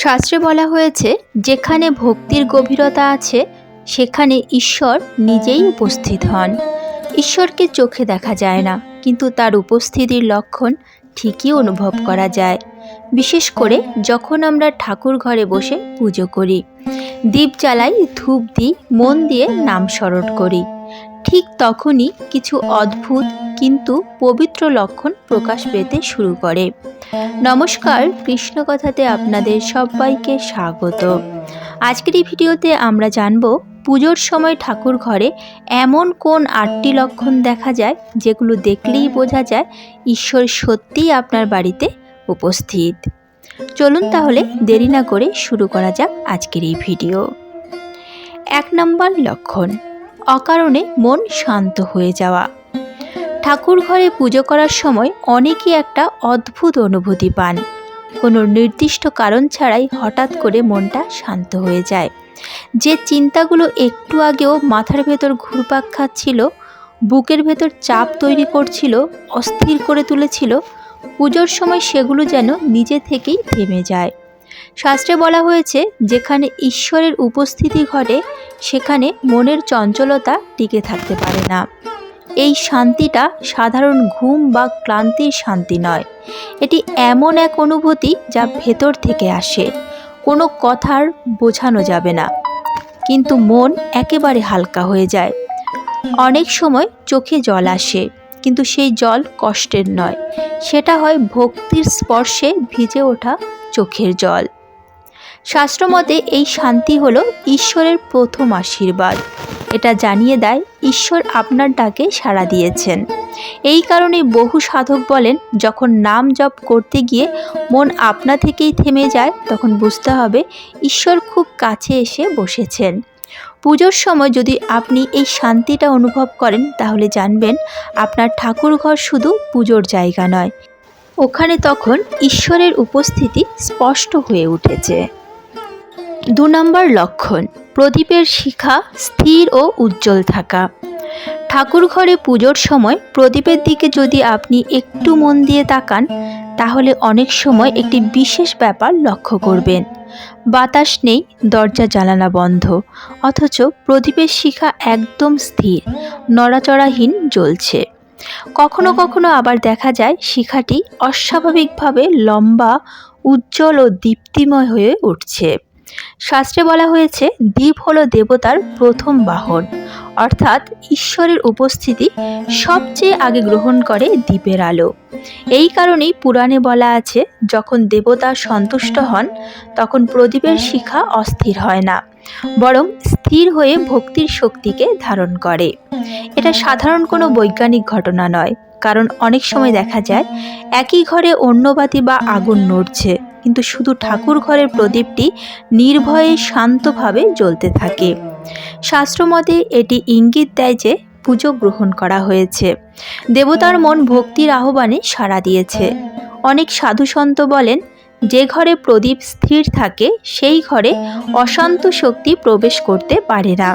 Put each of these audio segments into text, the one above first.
শাস্ত্রে বলা হয়েছে, যেখানে ভক্তির গভীরতা আছে সেখানে ঈশ্বর নিজেই উপস্থিত হন। ঈশ্বরকে চোখে দেখা যায় না, কিন্তু তার উপস্থিতির লক্ষণ ঠিকই অনুভব করা যায়। বিশেষ করে যখন আমরা ঠাকুর ঘরে বসে পুজো করি, দীপ জ্বালাই, ধূপ দিই, মন দিয়ে নাম স্মরণ করি, ঠিক তখনই কিছু অদ্ভুত কিন্তু পবিত্র লক্ষণ প্রকাশ পেতে শুরু করে। নমস্কার, কৃষ্ণকথাতে আপনাদের সবাইকে স্বাগত। আজকের এই ভিডিওতে আমরা জানব পুজোর সময় ঠাকুর ঘরে এমন কোন 8টি লক্ষণ দেখা যায় যেগুলো দেখলেই বোঝা যায় ঈশ্বর সত্যিই আপনার বাড়িতে উপস্থিত। চলুন তাহলে দেরি না করে শুরু করা যাক আজকের এই ভিডিও। 1 নম্বর লক্ষণ, অকারণে মন শান্ত হয়ে যাওয়া। ঠাকুর ঘরে পুজো করার সময় অনেকেই একটা অদ্ভুত অনুভূতি পান। কোনো নির্দিষ্ট কারণ ছাড়াই হঠাৎ করে মনটা শান্ত হয়ে যায়। যে চিন্তাগুলো একটু আগেও মাথার ভেতর ঘুরপাক খাচ্ছিল, বুকের ভেতর চাপ তৈরি করছিল, অস্থির করে তুলেছিল, পুজোর সময় সেগুলো যেন নিজে থেকেই থেমে যায়। শাস্ত্রে বলা হয়েছে, যেখানে ঈশ্বরের উপস্থিতি ঘটে সেখানে মনের চঞ্চলতা টিকে থাকতে পারে না। এই শান্তিটা সাধারণ ঘুম বা ক্লান্তির শান্তি নয়, এটি এমন এক অনুভূতি যা ভেতর থেকে আসে, কোনো কথার বোঝানো যাবে না, কিন্তু মন একেবারে হালকা হয়ে যায়। অনেক সময় চোখে জল আসে, কিন্তু সেই জল কষ্টের নয়, সেটা হয় ভক্তির স্পর্শে ভিজে ওঠা চোখের জল। শাস্ত্রমতে এই শান্তি হলো ঈশ্বরের প্রথম আশীর্বাদ। এটা জানিয়ে দেয় ঈশ্বর আপনার ডাকে সাড়া দিয়েছেন। এই কারণে বহু সাধক বলেন, যখন নাম জপ করতে গিয়ে মন আপনা থেকেই থেমে যায়, তখন বুঝতে হবে ঈশ্বর খুব কাছে এসে বসেছেন। পুজোর সময় যদি আপনি এই শান্তিটা অনুভব করেন, তাহলে জানবেন আপনার ঠাকুরঘর শুধু পুজোর জায়গা নয়, ওখানে তখন ঈশ্বরের উপস্থিতি স্পষ্ট হয়ে উঠেছে। 2 নম্বর লক্ষণ, প্রদীপের শিখা স্থির ও উজ্জ্বল থাকা। ঠাকুর ঘরে পুজোর সময় প্রদীপের দিকে যদি আপনি একটু মন দিয়ে তাকান, তাহলে অনেক সময় একটি বিশেষ ব্যাপার লক্ষ্য করবেন। বাতাস নেই, দরজা জানালা বন্ধ, অথচ প্রদীপের শিখা একদম স্থির, নড়াচড়াহীন জ্বলছে। কখনো কখনো আবার দেখা যায় শিখাটি অস্বাভাবিকভাবে লম্বা, উজ্জ্বল ও দীপ্তিময় হয়ে উঠছে। শাস্ত্রে বলা হয়েছে, দীপ হলো দেবতার প্রথম বাহন, অর্থাৎ ঈশ্বরের উপস্থিতি সবচেয়ে আগে গ্রহণ করে দীপের আলো। এই কারণেই পুরাণে বলা আছে, যখন দেবতা সন্তুষ্ট হন তখন প্রদীপের শিখা অস্থির হয় না, বরং স্থির হয়ে ভক্তির শক্তিকে ধারণ করে। এটা সাধারণ কোনো বৈজ্ঞানিক ঘটনা নয়, কারণ অনেক সময় দেখা যায় একই ঘরে অন্য বাতি বা আগুন নড়ছে, কিন্তু শুধু ঠাকুর ঘরের প্রদীপটি নির্ভয়ে শান্তভাবে জ্বলতে থাকে। শাস্ত্রমতে এটি ইঙ্গিত দেয় যে পুজো গ্রহণ করা হয়েছে, দেবতার মন ভক্তির আহ্বানে সাড়া দিয়েছে। অনেক সাধুসন্ত বলেন, যে ঘরে প্রদীপ স্থির থাকে সেই ঘরে অশান্ত শক্তি প্রবেশ করতে পারে না।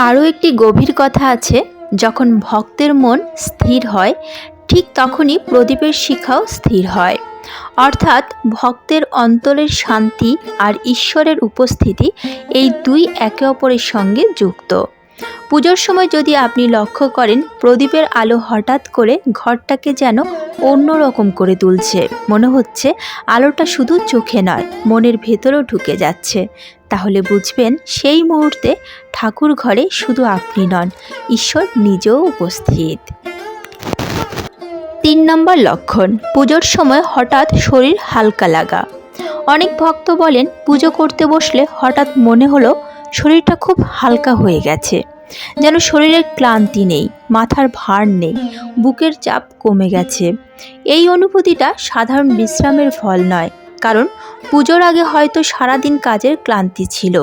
আরও একটি গভীর কথা আছে, যখন ভক্তের মন স্থির হয়, ঠিক তখনই প্রদীপের শিখাও স্থির হয়। অর্থাৎ ভক্তের অন্তরের শান্তি আর ঈশ্বরের উপস্থিতি, এই দুই একে অপরের সঙ্গে যুক্ত। পুজোর সময় যদি আপনি লক্ষ্য করেন প্রদীপের আলো হঠাৎ করে ঘরটাকে যেন অন্যরকম করে তুলছে, মনে হচ্ছে আলোটা শুধু চোখে নয়, মনের ভেতরেও ঢুকে যাচ্ছে, তাহলে বুঝবেন সেই মুহূর্তে ঠাকুর ঘরে শুধু আপনি নন, ঈশ্বর নিজেও উপস্থিত। 3 নম্বর লক্ষণ, পুজোর সময় হঠাৎ শরীর হালকা লাগা। অনেক ভক্ত বলেন, পুজো করতে বসলে হঠাৎ মনে হলো শরীরটা খুব হালকা হয়ে গেছে, যেন শরীরের ক্লান্তি নেই, মাথার ভার নেই, বুকের চাপ কমে গেছে। এই অনুভূতিটা সাধারণ বিশ্রামের ফল নয়, কারণ পুজোর আগে হয়তো সারাদিন কাজের ক্লান্তি ছিল,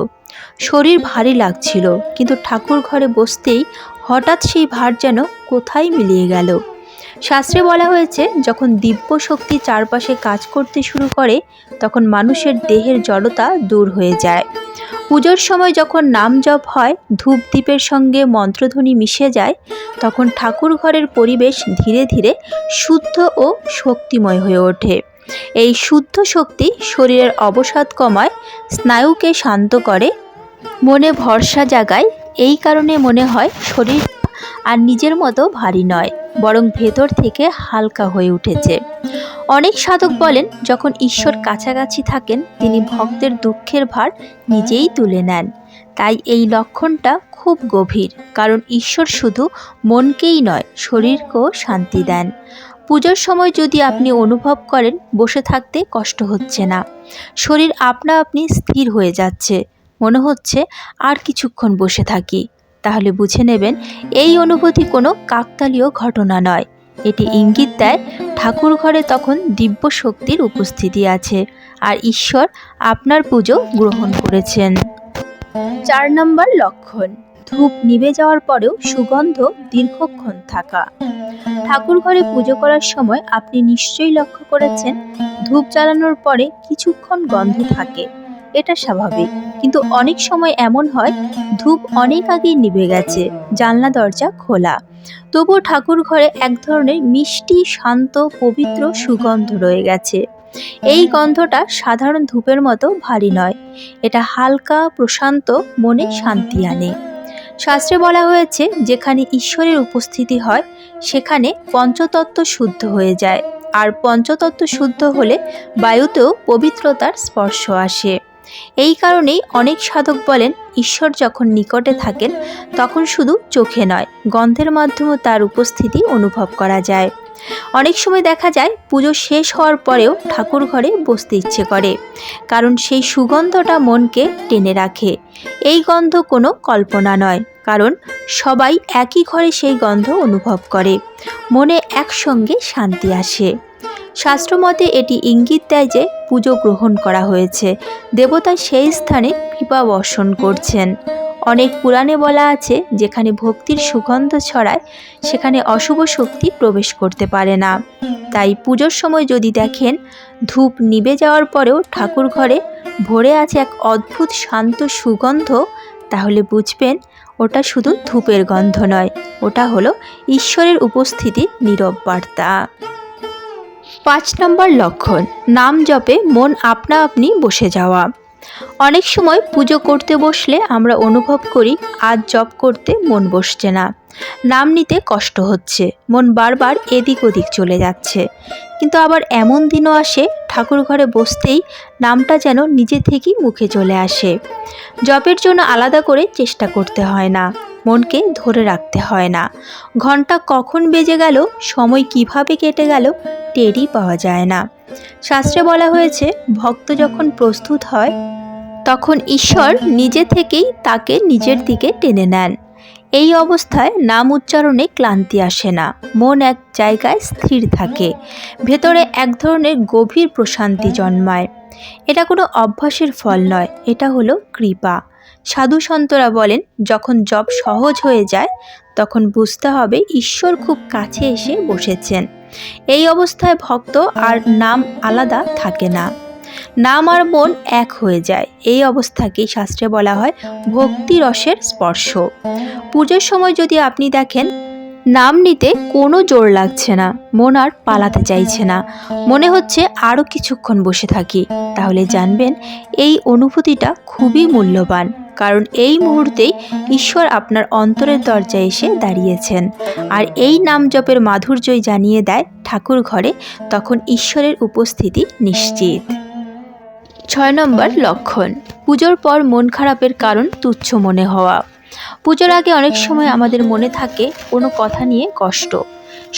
শরীর ভারী লাগছিল, কিন্তু ঠাকুর ঘরে বসতেই হঠাৎ সেই ভার যেন কোথায় মিলিয়ে গেল। শাস্ত্রে বলা হয়েছে, যখন দিব্য শক্তি চারপাশে কাজ করতে শুরু করে, তখন মানুষের দেহের জড়তা দূর হয়ে যায়। পুজোর সময় যখন নাম জপ হয়, ধূপ দ্বীপের সঙ্গে মন্ত্রধ্বনি মিশে যায়, তখন ঠাকুর ঘরের পরিবেশ ধীরে ধীরে শুদ্ধ ও শক্তিময় হয়ে ওঠে। এই শুদ্ধ শক্তি শরীরের অবসাদ কমায়, স্নায়ুকে শান্ত করে, মনে ভরসা জাগায়। এই কারণে মনে হয় শরীর আর নিজের মতো ভারী নয়, বরং ভেতর থেকে হালকা হয়ে উঠেছে। অনেক সাধক বলেন, যখন ঈশ্বর কাছাকাছি থাকেন তিনি ভক্তের দুঃখের ভার নিজেই তুলে নেন। তাই এই লক্ষণটা খুব গভীর, কারণ ঈশ্বর শুধু মনকেই নয় শরীরকেও শান্তি দেন। পুজোর সময় যদি আপনি অনুভব করেন বসে থাকতে কষ্ট হচ্ছে না, শরীর আপনা আপনি স্থির হয়ে যাচ্ছে, মনে হচ্ছে আর কিছুক্ষণ বসে থাকি, তাহলে বুঝে নেবেন এই অনুভূতি কোনো কাকতালীয় ঘটনা নয়। এটি ইঙ্গিত দেয় ঠাকুর ঘরে তখন দিব্য শক্তির উপস্থিতি আছে আর ঈশ্বর আপনার পুজো গ্রহণ করেছেন। 4 নম্বর লক্ষণ, ধূপ নিভে যাওয়ার পরেও সুগন্ধ দীর্ঘক্ষণ থাকা। ঠাকুর ঘরে পুজো করার সময় আপনি নিশ্চয়ই লক্ষ্য করেছেন ধূপ জ্বালানোর পরে কিছুক্ষণ গন্ধ থাকে। এটা স্বাভাবিক, কিন্তু অনেক সময় এমন হয় ধূপ অনেক আগেই নিভে গেছে, জানলা দরজা খোলা, তবুও ঠাকুর ঘরে এক ধরনের মিষ্টি, শান্ত, পবিত্র সুগন্ধ রয়ে গেছে। এই গন্ধটা সাধারণ ধূপের মতো ভারী নয়, এটা হালকা, প্রশান্ত, মনে শান্তি আনে। শাস্ত্রে বলা হয়েছে যেখানে ঈশ্বরের উপস্থিতি হয় সেখানে পঞ্চতত্ত্ব শুদ্ধ হয়ে যায়, আর পঞ্চতত্ত্ব শুদ্ধ হলে বায়ুতেও পবিত্রতার স্পর্শ আসে। এই কারণেই অনেক সাধক বলেন ঈশ্বর যখন নিকটে থাকেন তখন শুধু চোখে নয়, গন্ধের মাধ্যমেও তার উপস্থিতি অনুভব করা যায়। অনেক সময় দেখা যায় পুজো শেষ হওয়ার পরেও ঠাকুর ঘরে বসতে ইচ্ছে করে, কারণ সেই সুগন্ধটা মনকে টেনে রাখে। এই গন্ধ কোনো কল্পনা নয়, কারণ সবাই একই ঘরে সেই গন্ধ অনুভব করে, মনে একসঙ্গে শান্তি আসে। শাস্ত্রমতে এটি ইঙ্গিত দেয় যে পুজো গ্রহণ করা হয়েছে, দেবতা সেই স্থানে কৃপা বর্ষণ করছেন। অনেক পুরাণে বলা আছে যেখানে ভক্তির সুগন্ধ ছড়ায় সেখানে অশুভ শক্তি প্রবেশ করতে পারে না। তাই পুজোর সময় যদি দেখেন ধূপ নিভে যাওয়ার পরেও ঠাকুর ঘরে ভরে আছে এক অদ্ভুত শান্ত সুগন্ধ, তাহলে বুঝবেন ওটা শুধু ধূপের গন্ধ নয়, ওটা হলো ঈশ্বরের উপস্থিতির নীরব বার্তা। 5 নম্বর লক্ষণ, নাম জপে মন আপনা আপনি বসে যাওয়া। অনেক সময় পুজো করতে বসলে আমরা অনুভব করি আজ জপ করতে মন বসছে না, নাম নিতে কষ্ট হচ্ছে, মন বারবার এদিক ওদিক চলে যাচ্ছে। কিন্তু আবার এমন দিনও আসে ঠাকুর ঘরে বসতেই নামটা যেন নিজে থেকেই মুখে চলে আসে। জপের জন্য আলাদা করে চেষ্টা করতে হয় না, মনকে ধরে রাখতে হয় না। ঘন্টা কখন বেজে গেল, সময় কিভাবে কেটে গেল টেরই পাওয়া যায় না। শাস্ত্রে বলা হয়েছে ভক্ত যখন প্রস্তুত হয় তখন ঈশ্বর নিজে থেকেই তাকে নিজের দিকে টেনে নেন। এই অবস্থায় নাম উচ্চারণে ক্লান্তি আসে না, মন এক জায়গায় স্থির থাকে, ভেতরে এক ধরনের গভীর প্রশান্তি জন্মায়। এটা কোনো অভ্যাসের ফল নয়, এটা হলো কৃপা। সাধু সন্তরা বলেন যখন জপ সহজ হয়ে যায় তখন বুঝতে হবে ঈশ্বর খুব কাছে এসে বসেছেন। এই অবস্থায় ভক্ত আর নাম আলাদা থাকে না, নাম আর মন এক হয়ে যায়। এই অবস্থাকেই শাস্ত্রে বলা হয় ভক্তি রসের স্পর্শ। পুজোর সময় যদি আপনি দেখেন নাম নিতে কোনো জোর লাগছে না, মন আর পালাতে চাইছে না, মনে হচ্ছে আরও কিছুক্ষণ বসে থাকি, তাহলে জানবেন এই অনুভূতিটা খুবই মূল্যবান, কারণ এই মুহূর্তেই ঈশ্বর আপনার অন্তরের দরজায় এসে দাঁড়িয়েছেন। আর এই নাম জপের মাধুর্যই জানিয়ে দেয় ঠাকুর ঘরে তখন ঈশ্বরের উপস্থিতি নিশ্চিত। 6 নম্বর লক্ষণ, পুজোর পর মন খারাপের কারণ তুচ্ছ মনে হওয়া। পুজোর আগে অনেক সময় আমাদের মনে থাকে কোনো কথা নিয়ে কষ্ট,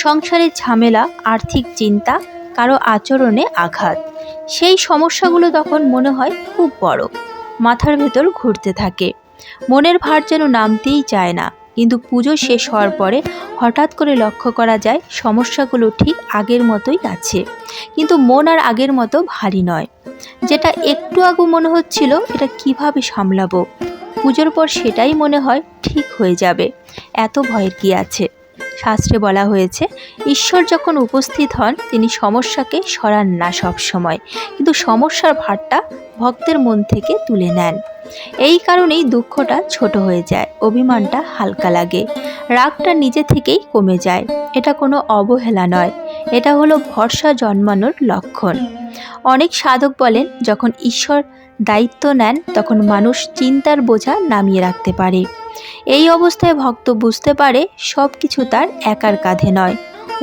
সংসারের ঝামেলা, আর্থিক চিন্তা, কারো আচরণে আঘাত। সেই সমস্যাগুলো তখন মনে হয় খুব বড়, মাথার ভেতর ঘুরতে থাকে, মনের ভার যেন নামতেই চায় না। কিন্তু পুজো শেষ হওয়ার পরে হঠাৎ করে লক্ষ্য করা যায় সমস্যাগুলো ঠিক আগের মতোই আছে, কিন্তু মন আর আগের মতো ভারী নয়। যেটা একটু আগে মনে হচ্ছিল এটা কিভাবে সামলাবো, পুজোর পর সেটাই মনে হয় ঠিক হয়ে যাবে, এত ভয়ের কি আছে। শাস্ত্রে বলা হয়েছে ঈশ্বর যখন উপস্থিত হন তিনি সমস্যাকে সরান না সব সময়, কিন্তু সমস্যার ভারটা ভক্তের মন থেকে তুলে নেন। এই কারণেই দুঃখটা ছোট হয়ে যায়, অভিমানটা হালকা লাগে, রাগটা নিজে থেকেই কমে যায়। এটা কোনো অবহেলা নয়, এটা হলো ভরসা জন্মানোর লক্ষণ। অনেক সাধক বলেন, যখন ঈশ্বর দায়িত্ব নেন তখন মানুষ চিন্তার বোঝা নামিয়ে রাখতে পারে। এই অবস্থায় ভক্ত বুঝতে পারে সব কিছু তার একার কাঁধে নয়,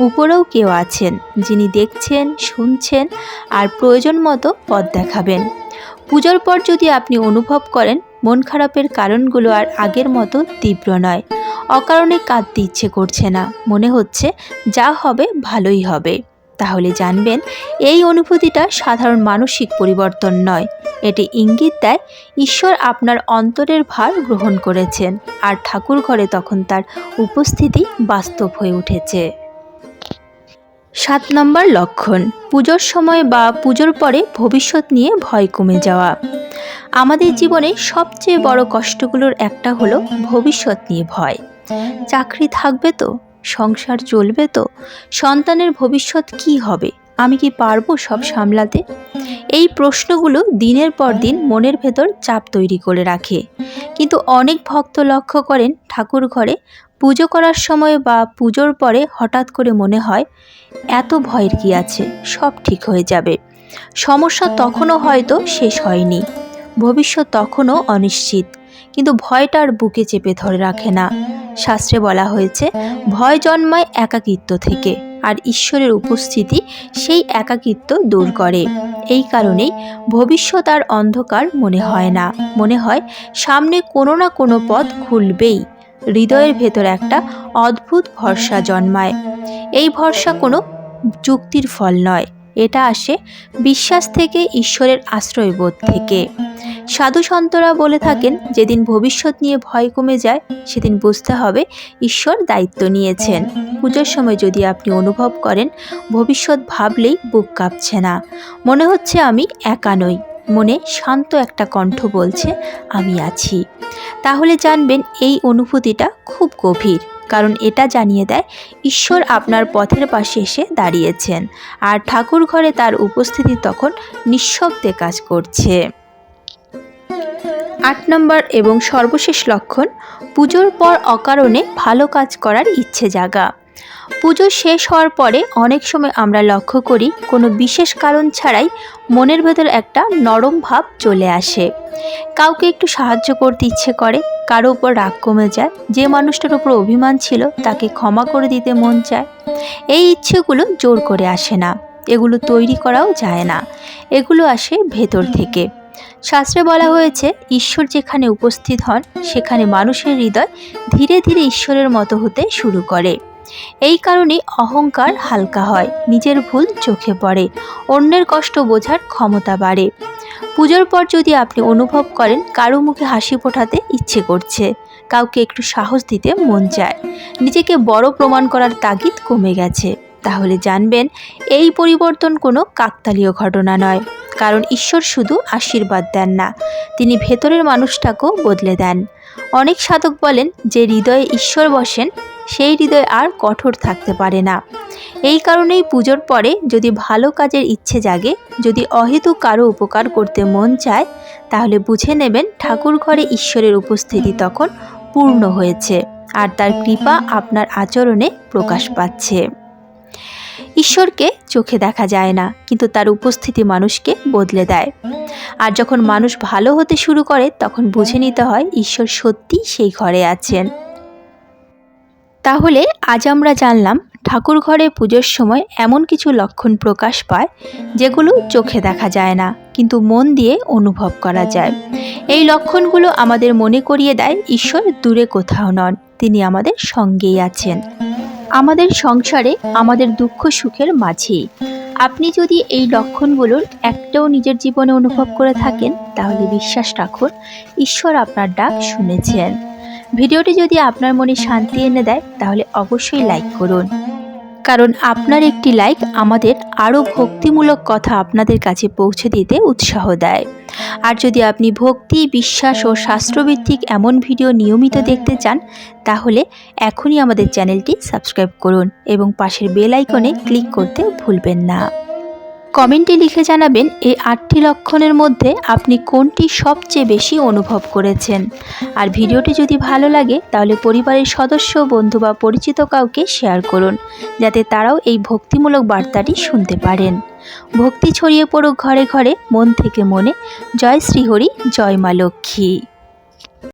উপরেও কেউ আছেন যিনি দেখছেন, শুনছেন আর প্রয়োজন মতো পথ দেখাবেন। পুজোর পর যদি আপনি অনুভব করেন মন খারাপের কারণগুলো আর আগের মতো তীব্র নয়, অকারণে কাঁদতে ইচ্ছে করছে না, মনে হচ্ছে যা হবে ভালোই হবে, তাহলে জানবেন এই অনুভূতিটা সাধারণ মানসিক পরিবর্তন নয়। এটি ইঙ্গিত দেয় ঈশ্বর আপনার অন্তরের ভার গ্রহণ করেছেন আর ঠাকুর ঘরে তখন তার উপস্থিতি বাস্তব হয়ে উঠেছে। 7 নম্বর লক্ষণ, পুজোর সময় বা পুজোর পরে ভবিষ্যৎ নিয়ে ভয় কমে যাওয়া। আমাদের জীবনে সবচেয়ে বড় কষ্টগুলোর একটা হলো ভবিষ্যৎ নিয়ে ভয়। চাকরি থাকবে তো, সংসার চলবে তো, সন্তানের ভবিষ্যৎ কি হবে, আমি কি পারবো সব সামলাতে? এই প্রশ্নগুলো দিনের পর দিন মনের ভেতর চাপ তৈরি করে রাখে। কিন্তু অনেক ভক্ত লক্ষ্য করেন ঠাকুর ঘরে পুজো করার সময় বা পুজোর পরে হঠাৎ করে মনে হয় এত ভয়ের কি আছে, সব ঠিক হয়ে যাবে। সমস্যা তখনও হয়তো শেষ হয়নি, ভবিষ্যৎ তখনও অনিশ্চিত, কিন্তু ভয়টা আর বুকে চেপে ধরে রাখে না। শাস্ত্রে বলা হয়েছে ভয় জন্মায় একাকিত্ব থেকে, আর ঈশ্বরের উপস্থিতি সেই একাকিত্ব দূর করে। এই কারণেই ভবিষ্যৎ আর অন্ধকার মনে হয় না, মনে হয় সামনে কোনো না কোনো পথ খুলবেই। হৃদয়ের ভেতর একটা অদ্ভুত ভরসা জন্মায়। এই ভরসা কোনো যুক্তির ফল নয়, এটা আসে বিশ্বাস থেকে, ঈশ্বরের আশ্রয়বোধ থেকে। সাধু সন্তরা বলে থাকেন যেদিন ভবিষ্যৎ নিয়ে ভয় কমে যায় সেদিন বুঝতে হবে ঈশ্বর দায়িত্ব নিয়েছেন। পুজোর সময় যদি আপনি অনুভব করেন ভবিষ্যৎ ভাবলেই বুক কাঁপছে না, মনে হচ্ছে আমি একা নই, মনে শান্ত একটা কণ্ঠ বলছে আমি আছি, তাহলে জানবেন এই অনুভূতিটা খুব গভীর, কারণ এটা জানিয়ে দেয় ঈশ্বর আপনার পথের পাশে এসে দাঁড়িয়েছেন আর ঠাকুর ঘরে তার উপস্থিতি তখন নিঃশব্দে কাজ করছে। 8 নম্বর এবং সর্বশেষ লক্ষণ, পুজোর পর অকারণে ভালো কাজ করার ইচ্ছে জাগা। পুজো শেষ হওয়ার পরে অনেক সময় আমরা লক্ষ্য করি কোনো বিশেষ কারণ ছাড়াই মনের ভেতর একটা নরম ভাব চলে আসে। কাউকে একটু সাহায্য করতে ইচ্ছে করে, কারো উপর রাগ কমে যায়, যে মানুষটার উপর অভিমান ছিল তাকে ক্ষমা করে দিতে মন চায়। এই ইচ্ছেগুলো জোর করে আসে না, এগুলো তৈরি করাও যায় না, এগুলো আসে ভেতর থেকে। শাস্ত্রে বলা হয়েছে ঈশ্বর যেখানে উপস্থিত হন সেখানে মানুষের হৃদয় ধীরে ধীরে ঈশ্বরের মতো হতে শুরু করে। এই কারণে অহংকার হালকা হয়, নিজের ভুল চোখে পড়ে, অন্যের কষ্ট বোঝার ক্ষমতা বাড়ে। পুজোর পর যদি আপনি অনুভব করেন কারো মুখে হাসি ফোটাতে ইচ্ছে করছে, কাউকে একটু সাহস দিতে মন চায়, নিজেকে বড় প্রমাণ করার তাগিদ কমে গেছে, তাহলে জানবেন এই পরিবর্তন কোনো কাকতালীয় ঘটনা নয়, কারণ ঈশ্বর শুধু আশীর্বাদ দেন না, তিনি ভেতরের মানুষটাকেও বদলে দেন। অনেক সাধক বলেন যে হৃদয়ে ঈশ্বর বসেন সেই হৃদয় আর কঠোর থাকতে পারে না। এই কারণেই পুজোর পরে যদি ভালো কাজের ইচ্ছে জাগে, যদি অহেতুক কারো উপকার করতে মন চায়, তাহলে বুঝে নেবেন ঠাকুর ঘরে ঈশ্বরের উপস্থিতি তখন পূর্ণ হয়েছে আর তার কৃপা আপনার আচরণে প্রকাশ পাচ্ছে। ঈশ্বরকে চোখে দেখা যায় না, কিন্তু তার উপস্থিতি মানুষকে বদলে দেয়। আর যখন মানুষ ভালো হতে শুরু করে তখন বুঝে নিতে হয় ঈশ্বর সত্যিই সেই ঘরে আছেন। তাহলে আজ আমরা জানলাম ঠাকুর ঘরে পুজোর সময় এমন কিছু লক্ষণ প্রকাশ পায় যেগুলো চোখে দেখা যায় না, কিন্তু মন দিয়ে অনুভব করা যায়। এই লক্ষণগুলো আমাদের মনে করিয়ে দেয় ঈশ্বর দূরে কোথাও নন, তিনি আমাদের সঙ্গেই আছেন, আমাদের সংসারে, আমাদের দুঃখ সুখের মাঝেই। আপনি যদি এই লক্ষণগুলোর একটাও নিজের জীবনে অনুভব করে থাকেন তাহলে বিশ্বাস রাখুন ঈশ্বর আপনার ডাক শুনেছেন। ভিডিওটি যদি আপনার মনে শান্তি এনে দেয় তাহলে অবশ্যই লাইক করুন, কারণ আপনার একটি লাইক আমাদের আরও ভক্তিমূলক কথা আপনাদের কাছে পৌঁছে দিতে উৎসাহ দেয়। আর যদি আপনি ভক্তি, বিশ্বাস ও শাস্ত্রভিত্তিক এমন ভিডিও নিয়মিত দেখতে চান তাহলে এখনই আমাদের চ্যানেলটি সাবস্ক্রাইব করুন এবং পাশের বেল আইকনে ক্লিক করতে ভুলবেন না। কমেন্টে লিখে জানাবেন এই 8টি লক্ষণের মধ্যে আপনি কোনটি সবচেয়ে বেশি অনুভব করেছেন। আর ভিডিওটি যদি ভালো লাগে তাহলে পরিবারের সদস্য, বন্ধু বা পরিচিত কাউকে শেয়ার করুন, যাতে তারাও এই ভক্তিমূলক বার্তাটি শুনতে পারেন। ভক্তি ছড়িয়ে পড়ুক ঘরে ঘরে, মন থেকে মনে। জয় শ্রীহরি, জয় মা লক্ষ্মী।